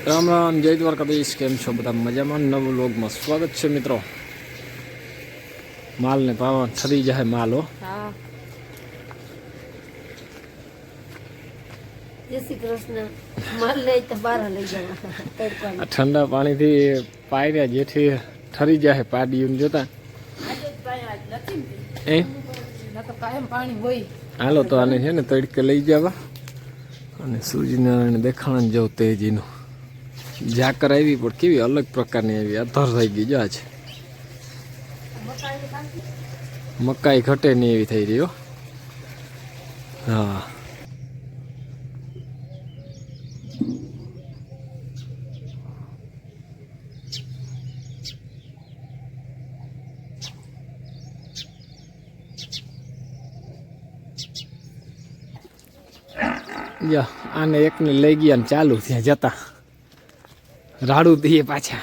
राम राम जय द्वारकाधीश केम छो बधा मजामां नव व्लॉगमां स्वागत छे मित्रों। माल ने भाव ठरी जाए माल हो। हाँ जय श्री कृष्ण। माल ले तो बाहर ले जावा ठंडा पानी थी पायरा जेठी ठरी जाए पाडी जोता ए हालो तो आने छे ने तड़के लई जावा अने सूर्यनारायण देखाण जो तेजीनु झाकर आई पण केवी अलग प्रकारनी आई अधर थई गई जो आज मकाई घटे नहीं एवी थई रही हो। हाँ या आने एक ने लई गया चालू थी जता राडू दिए पाछा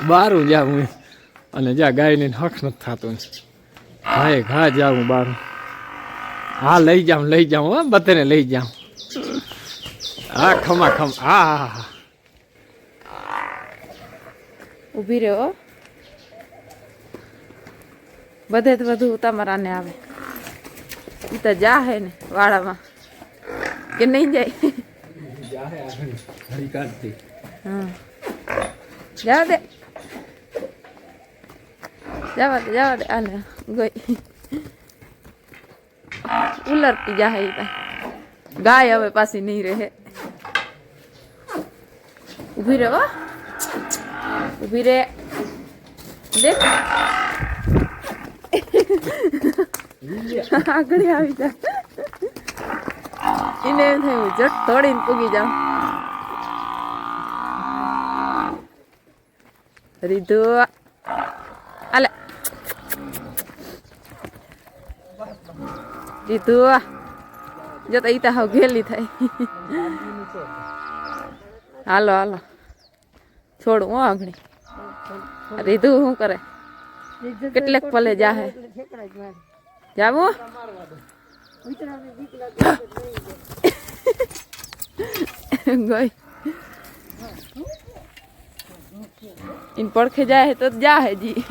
बारू जाऊँ अने जा गाय ने हक न थातो घाए घा जाऊँ बारू हाँ लई जाऊँ बते ने लई जाऊँ हाँ खमा खम हाँ उभी रहो बधे तो बधु तमारा ने आवे ई तो जा है ने वाड़ा में कि नहीं जाए जा है आखरी घड़ी काटती हाँ जाओ दे जाओ दे आने गई उलर की जा है गाय हवे पासी नहीं रहे उभी रहो उभी रे देख આગળ આવી જા એને એમ થયું જટ તોડીને પૂગી જાઉં રીધુ આલે રીધુ જો તો ઈ તો હાવ ઘેલી થાય હાલો હાલો છોડું હું આગળ રીધુ શું કરે કેટલેક પલે જાહે જાવું ગઈ इन પડખે જાય તો જાહે જી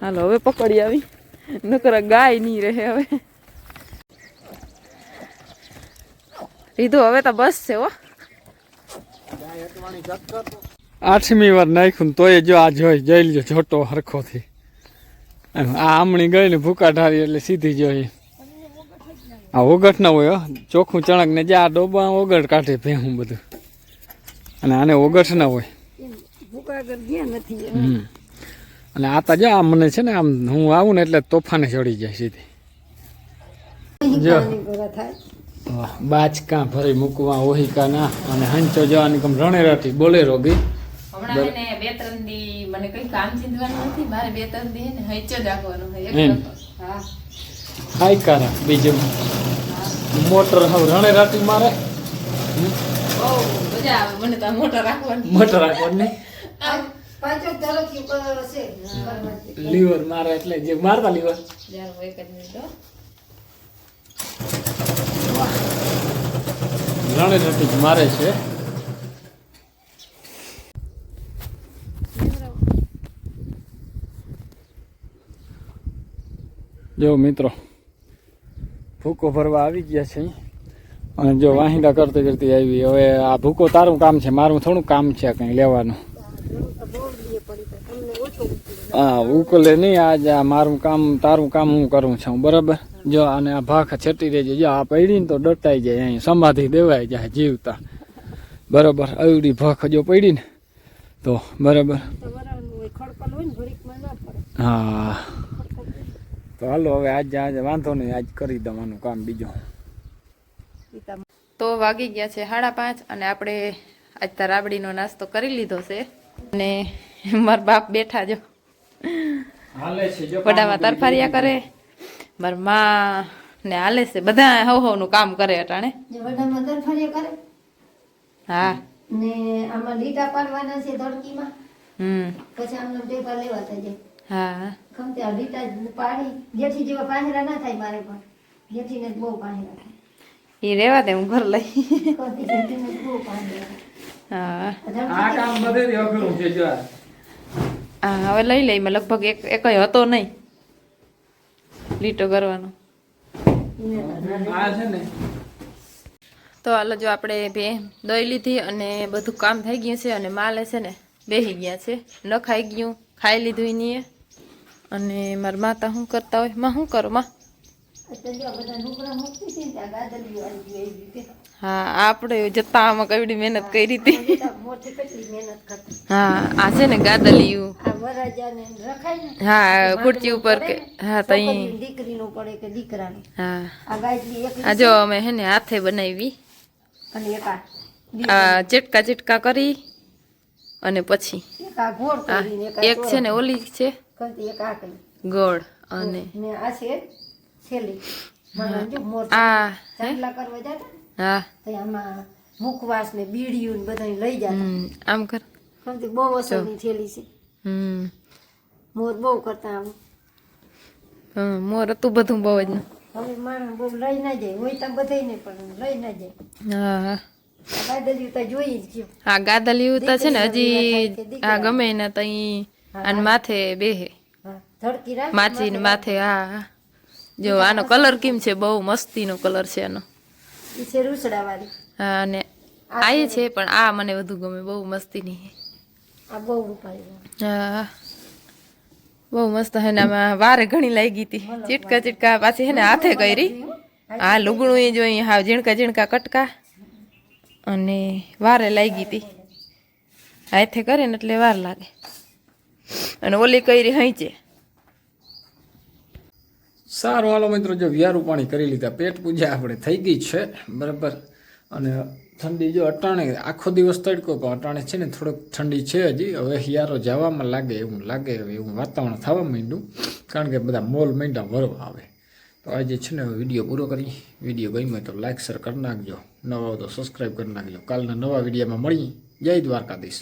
હાલો હવે પકડી આવી નકર ગાય નહીં રહે હવે રીધું હવે તો બસ છે હો 8મી વાર નાખ્યું તો એ જો આ જોઈ જઈ લીજો છોટો હરખો થી આ આમણી ગઈ ને ભૂકા ઢારી એટલે સીધી જોઈ આ ઓગટ ના હોય ચોખ્ખું ચણક ને જે આ ડોબા ઓગટ કાઢે ભેહું બધું અને આને ઓગટ ના હોય ભૂકા કર ગયા નથી અને આ તા જો આ મને છે ને આમ હું આવું ને એટલે તોફાને ચડી જાય સીધી જો બાચકા ભરી મૂકવા ઓહિકા ના અને હંચો જવાની કમ રણેરાટી બોલેરો ગઈ હમણાં એને બે ત્રણ દી મને કઈ કામ ચીંધવાનું નથી મારે બે ત્રણ દી ને હંચો જ રાખવાનો હોય હા હાઈ કારા બીજું મોટર હવે રણેરાટી મારે બહુ મજા આવે મને તો મોટર રાખવાની પાંચો તરફથી ઉપર છે લીવર મારે એટલે જે મારતા લીવર યાર એક જ મિનિટ રણેરાટી મારે છે જો મિત્રો ભૂકો ભરવા આવી ગયા છે અને જો વાહિંદા કરતી કરતી આવી હવે આ ભૂકો તારું કામ છે મારું થોડું કામ છે કંઈ લેવાનું હા ઉકલે નહીં આજ આ મારું કામ તારું કામ હું કરું છું બરાબર જો આને આ ભાખ છેટી રહેજે જો આ પડી ને તો ડટાઈ જાય અહીં સમાધિ દેવાય જાય જીવતા બરાબર આવડી ભાખ જો પડી ને તો બરાબર હા તો હાલો હવે આજે વાંધો નહીં આજ કરી દેવાનું કામ બીજું તો વાગી ગયા છે 5:30 અને આપણે આજ તો રાબડીનો નાસ્તો કરી લીધો છે અને મારા બાપ બેઠા જો હાલે છે જો વડાવા તરફારિયા કરે મારા માં ને હાલે છે બધા હવનું કામ કરે અટાણે વડામાં તરફારિયા કરે હા ને આમાં લીટા પાડવાના છે ધડકીમાં પછી આમને ટેપા લેવાતા જાય હા ખમતે લીટા પાડી જેઠી જેવા પાંજરા ના થાય મારે પણ જેઠીને બહુ પાંજરા થાય એ રેવા દે હું ઘર લઈ હા આ કામ બધે અઘરું છે જો આ. હા હવે લઈ લઈ મેં લગભગ એક હતો નહીં લીટો કરવાનો આ છે ને તો હાલો જો આપણે બે દોઈ લીધી અને બધું કામ થઈ ગયું છે અને માલે છે ને બેસી ગયા છે ન ખાઈ ગયું ખાઈ લીધું એની અને મારા માતા શું કરતા હોય માં શું કરો માં હા આપણે જતા આમાં કેવડી મહેનત કરી હતી હા આ છે ને ગાદલિયું હા ખુરચી ઉપર કે હા તઈ દીકરીનું પડે કે દીકરાનું હા આ ગાયત્રી એક આ જો અમે હે ને હાથે બનાવી અને એક આ ચીટકા કરી અને પછી આ ગોળ આ કરીને એક છે ને ઓલી છે કરતી એક આ કરી ગોળ અને ને આ છે છેલ્લી મારા જો મોર આ ચાંદલા કરવા જતા હા તો આમાં મુખવાસ ને બીડીયું ને બધાય લઈ જતા આમ કર કરતી બહુ અસરની થેલી છે મોર બહુ કરતા આવું મોર હતું બધું બહુ જ હવે માણસ બહુ લઈ ના જાય હોય તો બધાય ને પણ લઈ ના જાય હા આ ગાદલિયું તો જોઈ જ ગયો હા ગાદલિયું તો છે ને હજી આ ગમે ને તઈ અને માથે બેહે હા ધડકી રાખ માચીને માથે હા જો આનો કલર કેમ છે બહુ મસ્તીનો કલર છે આનો ઈ છે રૂસડા વાળી હા અને આ એ છે પણ આ મને વધુ ગમે બહુ મસ્તીની આ બહુ રૂપાળી હા બહુ મસ્ત હે ને આમાં વારે ઘણી લાગી હતી ચીટકા પાછી હે ને હાથે કરી હા લુગડું એ જોઈ હા ઝીણકા કટકા અને વારે લાગી હતી હાથે કરે ને એટલે વાર લાગે અને ઓલી કરી હૈચે સારું હાલો મિત્રો જો વ્યારું પાણી કરી લીધા પેટ પૂજા આપણે થઈ ગઈ છે બરાબર અને ઠંડી જો અટાણે આખો દિવસ તડકો પણ અટાણે છે ને થોડોક ઠંડી છે હજી હવે હિયારો જવામાં લાગે એવું વાતાવરણ થવા માંડ્યું કારણ કે બધા મોલ માંડ્યા વરવા આવે તો આજે છે ને વિડીયો પૂરો કરી વિડીયો ગમ્યો તો લાઈક શેર કરી નાખજો નવા હોય તો સબસ્ક્રાઈબ કરી નાખજો કાલના નવા વિડીયોમાં મળીએ જય દ્વારકાધીશ.